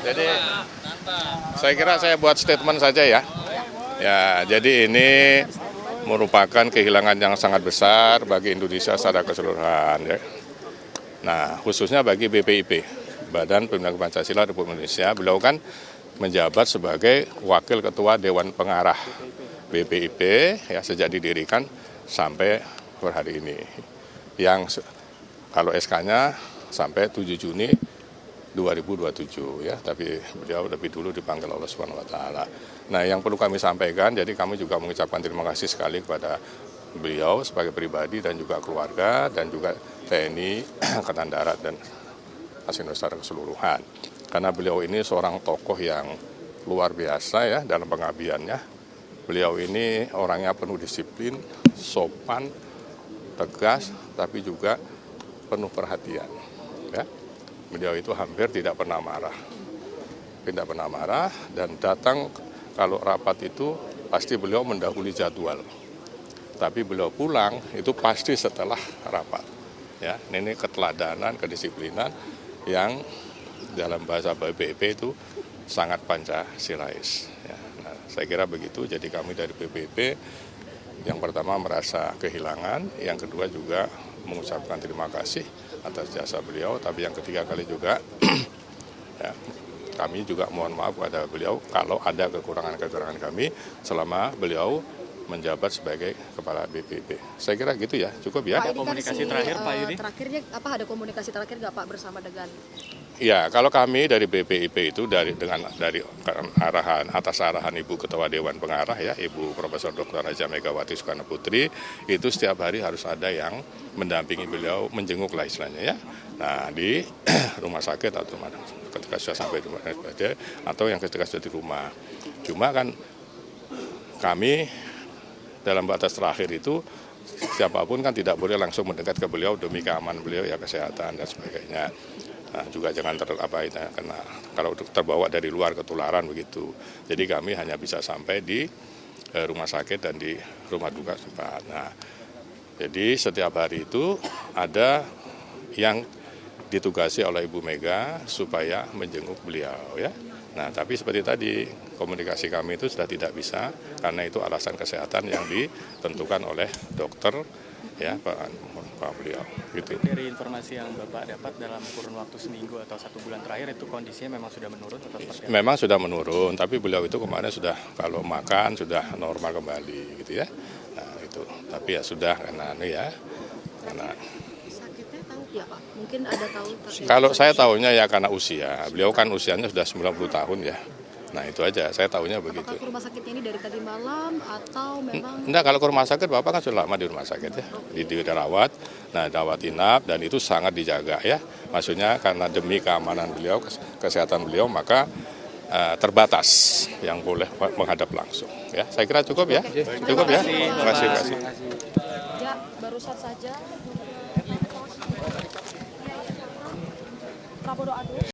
Jadi saya kira saya buat statement saja ya. Ya, jadi ini merupakan kehilangan yang sangat besar bagi Indonesia secara keseluruhan. Ya. Nah, khususnya bagi BPIP, Badan Pembinaan Pancasila Republik Indonesia. Beliau kan menjabat sebagai Wakil Ketua Dewan Pengarah BPIP ya sejak didirikan sampai per hari ini. Yang kalau SK-nya sampai 7 Juni 2027 ya, tapi beliau lebih dulu dipanggil Allah Subhanahu wa taala. Nah, yang perlu kami sampaikan, jadi kami juga mengucapkan terima kasih sekali kepada beliau sebagai pribadi dan juga keluarga dan juga TNI, Angkatan Darat dan Nasional secara keseluruhan. Karena beliau ini seorang tokoh yang luar biasa ya dalam pengabdiannya. Beliau ini orangnya penuh disiplin, sopan, tegas, tapi juga penuh perhatian. Ya. Beliau itu hampir tidak pernah marah. Tidak pernah marah dan datang kalau rapat itu pasti beliau mendahului jadwal. Tapi beliau pulang itu pasti setelah rapat. Ya, ini keteladanan, kedisiplinan yang dalam bahasa BPIP itu sangat Pancasilais. Ya, nah, saya kira begitu. Jadi kami dari BPIP yang pertama merasa kehilangan, yang kedua juga mengucapkan terima kasih atas jasa beliau, tapi yang ketiga kali juga ya, kami juga mohon maaf kepada beliau kalau ada kekurangan-kekurangan kami selama beliau menjabat sebagai Kepala BPIP. Saya kira gitu ya, cukup ya. Pak, ini komunikasi kan terakhir Pak Yudi? Terakhirnya apa, ada komunikasi terakhir nggak Pak bersama dengan? Ya, kalau kami dari BPIP itu dari arahan atas arahan Ibu Ketua Dewan Pengarah ya, Ibu Profesor Dr. Haja Megawati Soekarno Putri, itu setiap hari harus ada yang mendampingi beliau, menjenguk lah istilahnya ya. Nah, di rumah sakit atau mana ketika sudah sampai di rumah sakit atau yang ketika sudah di rumah. Cuma kan kami dalam batas terakhir itu siapapun kan tidak boleh langsung mendekat ke beliau demi keamanan beliau ya, kesehatan dan sebagainya. Nah, juga jangan karena kalau terbawa dari luar ketularan begitu. Jadi kami hanya bisa sampai di rumah sakit dan di rumah duka sempat. Nah, jadi setiap hari itu ada yang ditugasi oleh Ibu Mega supaya menjenguk beliau ya. Nah, tapi seperti tadi komunikasi kami itu sudah tidak bisa karena itu alasan kesehatan yang ditentukan oleh dokter ya Pak beliau gitu. Dari informasi yang Bapak dapat dalam kurun waktu seminggu atau 1 bulan terakhir itu kondisinya memang sudah menurun atau seperti apa? Memang sudah menurun, tapi beliau itu kemarin sudah kalau makan sudah normal kembali gitu ya. Nah, itu. Tapi ya sudah karena Sakitnya tahu ya Pak? Mungkin ada tahu. kalau saya tahunya ya karena usia. Beliau kan usianya sudah 90 tahun ya. Nah, itu aja, saya tahunya begitu. Apakah ke rumah sakitnya ini dari tadi malam atau memang? Enggak, kalau ke rumah sakit Bapak kan sudah lama di rumah sakit ya. Dirawat, nah rawat inap dan itu sangat dijaga ya. Maksudnya karena demi keamanan beliau, kesehatan beliau maka terbatas yang boleh menghadap langsung ya. Saya kira cukup ya. Cukup ya. Terima kasih. Ya, barusan saja Prabowo